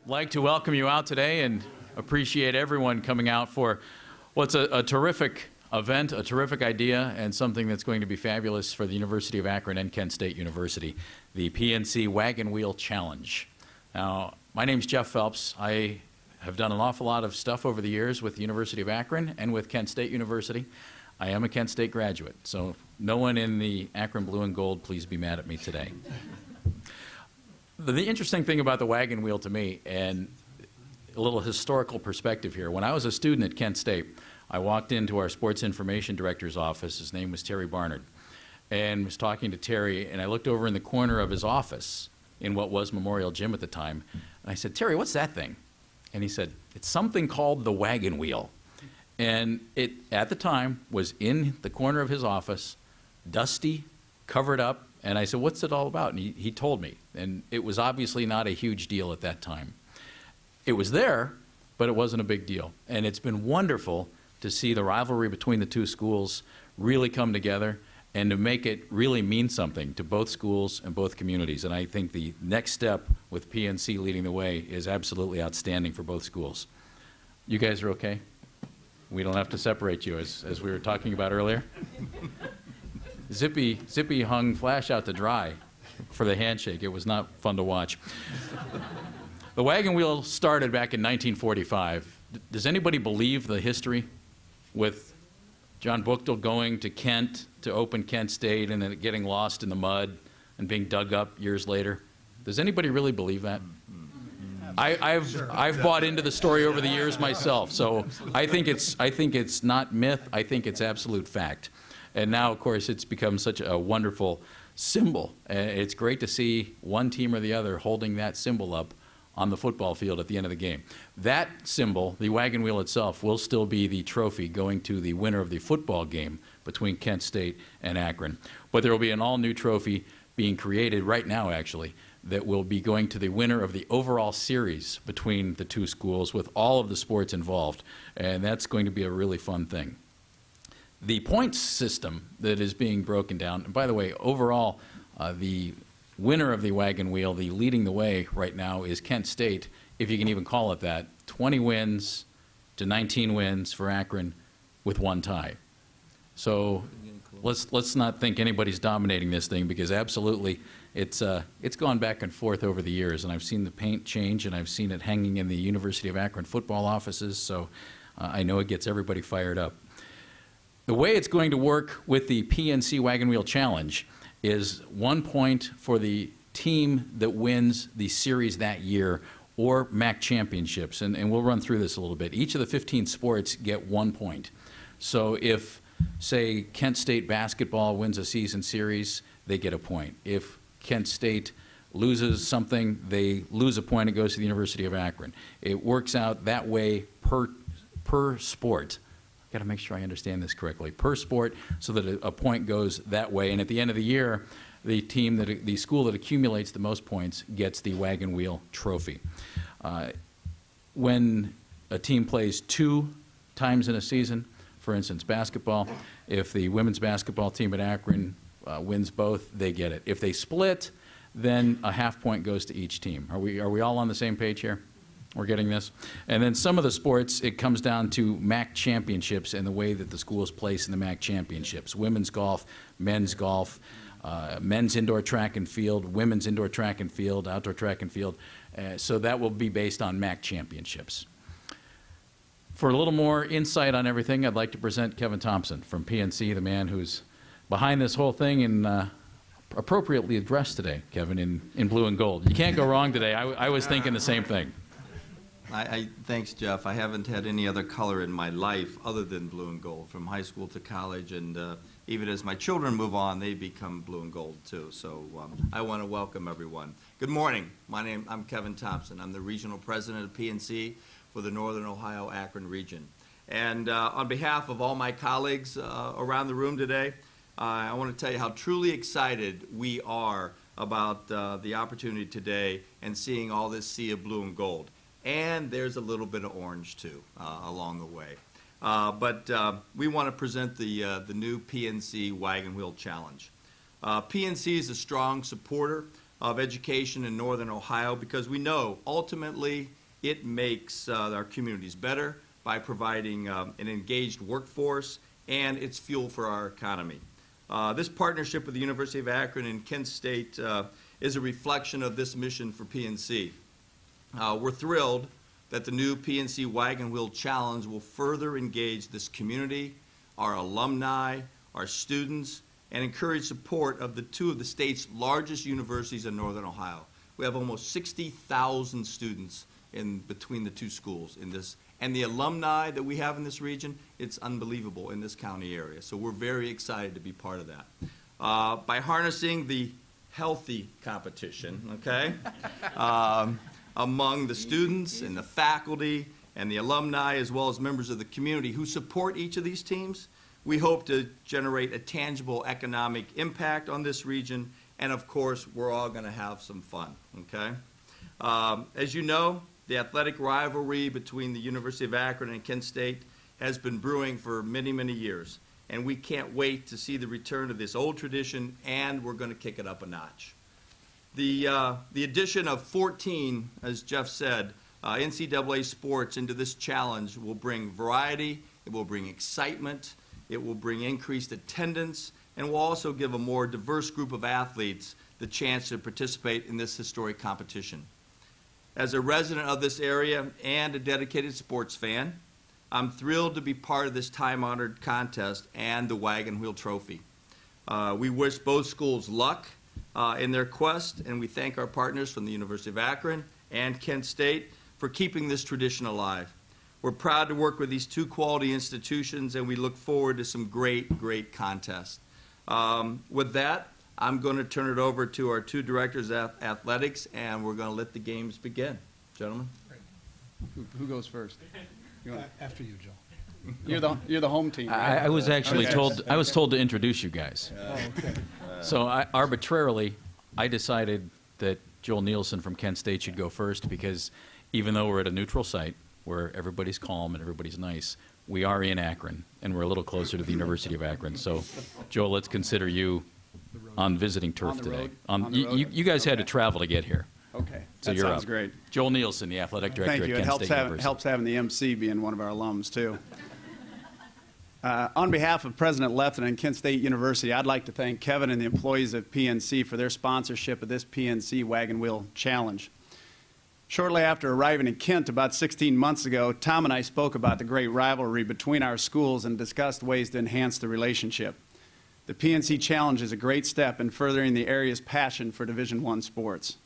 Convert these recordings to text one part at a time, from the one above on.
like to welcome you out today and appreciate everyone coming out for what's a terrific event, a terrific idea, and something that's going to be fabulous for the University of Akron and Kent State University, the PNC Wagon Wheel Challenge. Now, my name's Jeff Phelps. I have done an awful lot of stuff over the years with the University of Akron and with Kent State University. I am a Kent State graduate, so no one in the Akron Blue and Gold, please be mad at me today. The interesting thing about the wagon wheel to me, and a little historical perspective here, when I was a student at Kent State, I walked into our sports information director's office. His name was Terry Barnard, and was talking to Terry, and I looked over in the corner of his office in what was Memorial Gym at the time, and I said, "Terry, what's that thing?" And he said, "It's something called the wagon wheel." And it, at the time, was in the corner of his office, dusty, covered up, and I said, "What's it all about?" And he told me, and it was obviously not a huge deal at that time. It was there, but it wasn't a big deal. And it's been wonderful to see the rivalry between the two schools really come together and to make it really mean something to both schools and both communities. And I think the next step with PNC leading the way is absolutely outstanding for both schools. You guys are okay? We don't have to separate you, as we were talking about earlier. Zippy hung Flash out to dry for the handshake. It was not fun to watch. The wagon wheel started back in 1945. Does anybody believe the history with John Buchtel going to Kent to open Kent State and then getting lost in the mud and being dug up years later? Does anybody really believe that? I've bought into the story over the years myself, so I think it's not myth. I think it's absolute fact. And now, of course, it's become such a wonderful symbol. It's great to see one team or the other holding that symbol up on the football field at the end of the game. That symbol, the wagon wheel itself, will still be the trophy going to the winner of the football game between Kent State and Akron. But there will be an all-new trophy being created right now, actually, that will be going to the winner of the overall series between the two schools with all of the sports involved. And that's going to be a really fun thing. The points system that is being broken down, and by the way, overall, the winner of the wagon wheel, the leading the way right now, is Kent State, if you can even call it that. 20 wins to 19 wins for Akron with one tie. So let's not think anybody's dominating this thing, because absolutely it's gone back and forth over the years, and I've seen the paint change, and I've seen it hanging in the University of Akron football offices, so I know it gets everybody fired up. The way it's going to work with the PNC Wagon Wheel Challenge is 1 point for the team that wins the series that year or MAC championships, and we'll run through this a little bit. Each of the 15 sports get 1 point. So if, say, Kent State basketball wins a season series, they get a point. If Kent State loses something, they lose a point, it goes to the University of Akron. It works out that way per sport. Got to make sure I understand this correctly. Per sport, so that a point goes that way, and at the end of the year, the school that accumulates the most points gets the wagon wheel trophy. When a team plays 2 times in a season, for instance, basketball, if the women's basketball team at Akron wins both, they get it. If they split, then a half point goes to each team. Are we all on the same page here? We're getting this? And then some of the sports, it comes down to MAC championships and the way that the schools place in the MAC championships. Women's golf, men's indoor track and field, women's indoor track and field, outdoor track and field. So that will be based on MAC championships. For a little more insight on everything, I'd like to present Kevin Thompson from PNC, the man who's behind this whole thing and appropriately addressed today, Kevin, in blue and gold. You can't go wrong today. I was thinking the same thing. Thanks, Jeff. I haven't had any other color in my life other than blue and gold, from high school to college, and even as my children move on, they become blue and gold too. So I want to welcome everyone. Good morning. I'm Kevin Thompson. I'm the regional president of PNC for the Northern Ohio Akron region. And on behalf of all my colleagues around the room today, I want to tell you how truly excited we are about the opportunity today and seeing all this sea of blue and gold. And there's a little bit of orange, too, along the way. But we want to present the new PNC Wagon Wheel Challenge. PNC is a strong supporter of education in Northern Ohio, because we know ultimately it makes our communities better by providing an engaged workforce, and it's fuel for our economy. This partnership with the University of Akron and Kent State is a reflection of this mission for PNC. We're thrilled that the new PNC Wagon Wheel Challenge will further engage this community, our alumni, our students, and encourage support of two of the state's largest universities in Northern Ohio. We have almost 60,000 students in between the two schools in this, and the alumni that we have in this region, it's unbelievable in this county area. So we're very excited to be part of that. By harnessing the healthy competition, okay, among the students and the faculty and the alumni, as well as members of the community who support each of these teams, we hope to generate a tangible economic impact on this region, and of course, we're all going to have some fun, okay? As you know, the athletic rivalry between the University of Akron and Kent State has been brewing for many, many years, and we can't wait to see the return of this old tradition, and we're going to kick it up a notch. The addition of 14, as Jeff said, NCAA sports into this challenge will bring variety, it will bring excitement, it will bring increased attendance, and will also give a more diverse group of athletes the chance to participate in this historic competition. As a resident of this area and a dedicated sports fan, I'm thrilled to be part of this time-honored contest and the Wagon Wheel Trophy. We wish both schools luck in their quest, and we thank our partners from the University of Akron and Kent State for keeping this tradition alive. We're proud to work with these two quality institutions, and we look forward to some great, great contests. With that, I'm going to turn it over to our two directors of athletics, and we're going to let the games begin. Gentlemen. Who goes first? After you, Joe. You're the home team, right? I was actually Okay. told, I was told to introduce you guys. Oh, okay. So arbitrarily, I decided that Joel Nielsen from Kent State should go first, because even though we're at a neutral site where everybody's calm and everybody's nice, we are in Akron, and we're a little closer to the University of Akron. So, Joel, let's consider you on visiting turf On the today. road? On the road? You guys had to Okay. travel to get here. Okay, So that you're sounds up. great. Joel Nielsen, the athletic director Thank at you. It Kent helps, State University. helps having the MC being one of our alums, too. On behalf of President Lefton and Kent State University, I'd like to thank Kevin and the employees of PNC for their sponsorship of this PNC Wagon Wheel Challenge. Shortly after arriving in Kent about 16 months ago, Tom and I spoke about the great rivalry between our schools and discussed ways to enhance the relationship. The PNC Challenge is a great step in furthering the area's passion for Division I sports.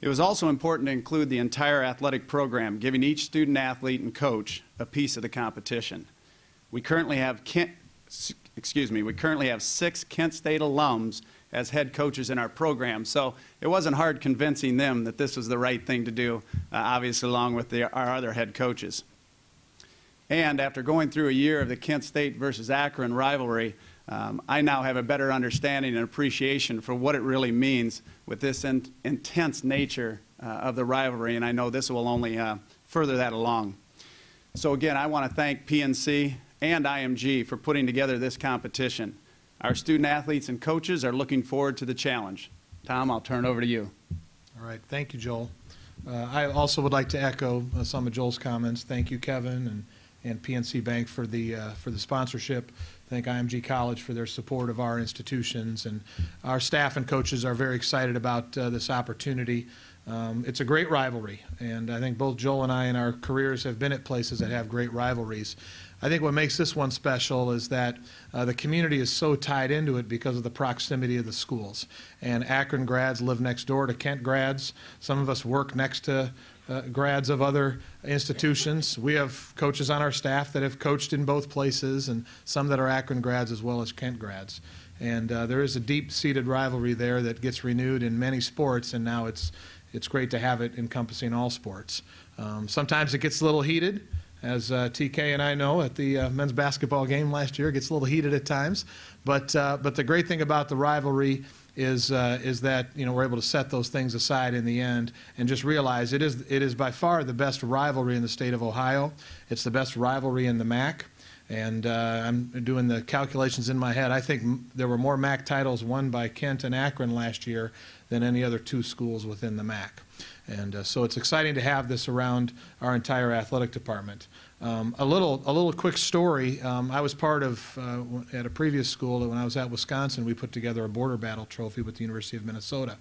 It was also important to include the entire athletic program, giving each student athlete and coach a piece of the competition. We currently have 6 Kent State alums as head coaches in our program, so it wasn't hard convincing them that this was the right thing to do, obviously along with our other head coaches. And after going through a year of the Kent State versus Akron rivalry, I now have a better understanding and appreciation for what it really means with this intense nature of the rivalry, and I know this will only further that along. So again, I want to thank PNC and IMG for putting together this competition. Our student athletes and coaches are looking forward to the challenge. Tom, I'll turn it over to you. All right. Thank you, Joel. I also would like to echo some of Joel's comments. Thank you, Kevin, and PNC Bank for the sponsorship. Thank IMG College for their support of our institutions. And our staff and coaches are very excited about this opportunity. It's a great rivalry, and I think both Joel and I in our careers have been at places that have great rivalries. I think what makes this one special is that the community is so tied into it because of the proximity of the schools. And Akron grads live next door to Kent grads. Some of us work next to grads of other institutions. We have coaches on our staff that have coached in both places, and some that are Akron grads as well as Kent grads. And there is a deep-seated rivalry there that gets renewed in many sports, and now it's great to have it encompassing all sports. Sometimes it gets a little heated, as TK and I know at the men's basketball game last year. It gets a little heated at times, but the great thing about the rivalry is that we're able to set those things aside in the end and just realize it is by far the best rivalry in the state of Ohio. It's the best rivalry in the MAC. And I'm doing the calculations in my head. I think there were more MAC titles won by Kent and Akron last year than any other 2 schools within the MAC. And so it's exciting to have this around our entire athletic department. A little quick story. I was part of, at a previous school, when I was at Wisconsin, we put together a border battle trophy with the University of Minnesota,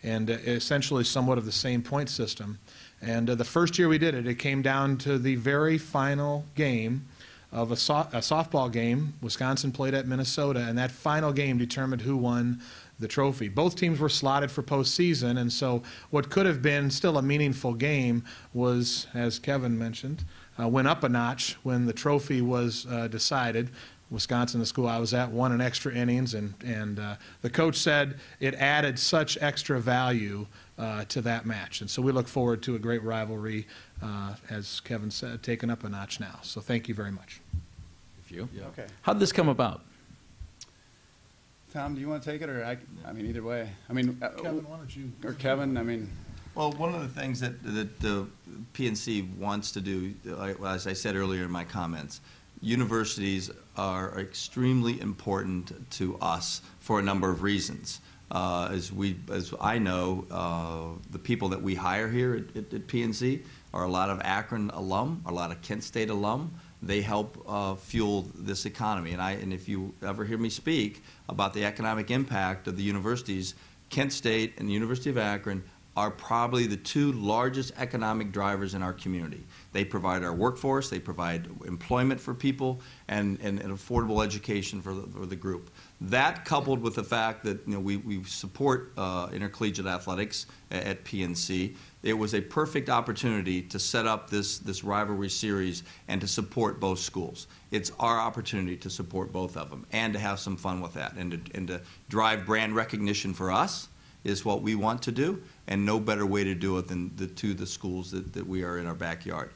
and essentially somewhat of the same point system. And the first year we did it, it came down to the very final game of a softball game. Wisconsin played at Minnesota, and that final game determined who won the trophy. Both teams were slotted for postseason, and so what could have been still a meaningful game was, as Kevin mentioned, went up a notch when the trophy was decided. Wisconsin, the school I was at, won in extra innings, and the coach said it added such extra value to that match. And so we look forward to a great rivalry, as Kevin said, taken up a notch now. So thank you very much. You? Yeah. Okay. How did this come about? Tom, do you want to take it, or I mean, either way. I mean, Kevin, why don't you? or Kevin, I mean. Well, one of the things that the PNC wants to do, as I said earlier in my comments, universities are extremely important to us for a number of reasons. As I know, the people that we hire here at PNC are a lot of Akron alum, a lot of Kent State alum. They help fuel this economy. And if you ever hear me speak about the economic impact of the universities, Kent State and the University of Akron are probably the 2 largest economic drivers in our community. They provide our workforce, they provide employment for people, and an affordable education for the group. That, coupled with the fact that we support intercollegiate athletics at PNC, it was a perfect opportunity to set up this rivalry series and to support both schools. It's our opportunity to support both of them and to have some fun with that and to drive brand recognition for us is what we want to do, and no better way to do it than the schools that we are in our backyard.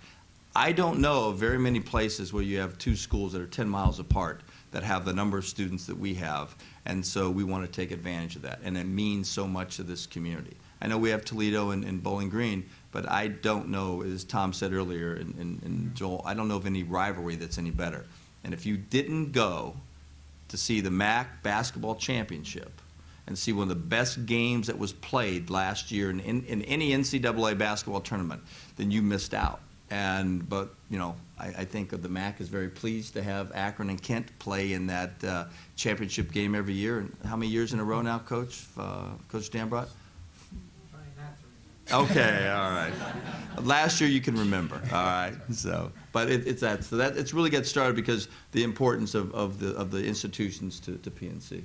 I don't know of very many places where you have 2 schools that are 10 miles apart that have the number of students that we have, and so we want to take advantage of that, and it means so much to this community. I know we have Toledo and Bowling Green, but I don't know, as Tom said earlier, and Joel, I don't know of any rivalry that's any better. And if you didn't go to see the MAC basketball championship and see one of the best games that was played last year in any NCAA basketball tournament, then you missed out. But I think the MAC is very pleased to have Akron and Kent play in that championship game every year. And how many years in a row now, Coach? Coach Dambrot? Okay, all right. Last year you can remember, all right. But it's really got started because the importance of the institutions to PNC.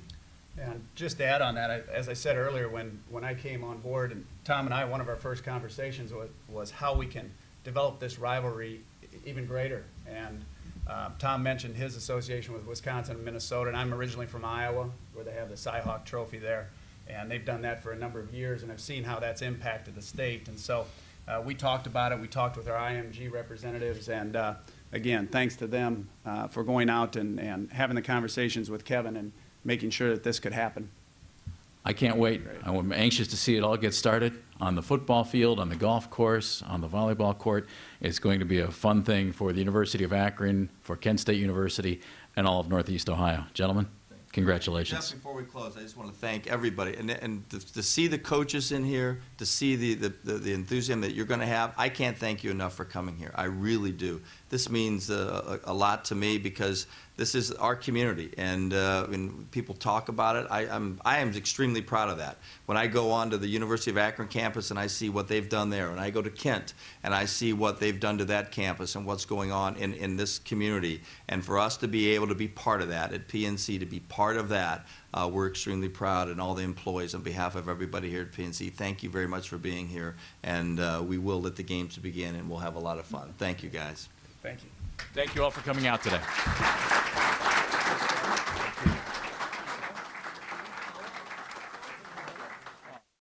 And just to add on that, as I said earlier, when I came on board, and Tom and I, one of our first conversations was how we can develop this rivalry even greater. And Tom mentioned his association with Wisconsin and Minnesota, and I'm originally from Iowa, where they have the Cy-Hawk Trophy there. And they've done that for a number of years, and I've seen how that's impacted the state. And so we talked about it. We talked with our IMG representatives, and again, thanks to them for going out and having the conversations with Kevin and making sure that this could happen. I can't wait. I'm anxious to see it all get started on the football field, on the golf course, on the volleyball court. It's going to be a fun thing for the University of Akron, for Kent State University, and all of Northeast Ohio. Gentlemen, congratulations. Jeff, before we close, I just want to thank everybody. And to see the coaches in here, to see the enthusiasm that you're going to have, I can't thank you enough for coming here. I really do. This means a lot to me because this is our community, and when people talk about it, I am extremely proud of that. When I go on to the University of Akron campus and I see what they've done there, and I go to Kent and I see what they've done to that campus and what's going on in this community, and for us to be able to be part of that at PNC, to be part of that, we're extremely proud, and all the employees on behalf of everybody here at PNC, thank you very much for being here, and we will let the games begin, and we'll have a lot of fun. Thank you, guys. Thank you. Thank you all for coming out today.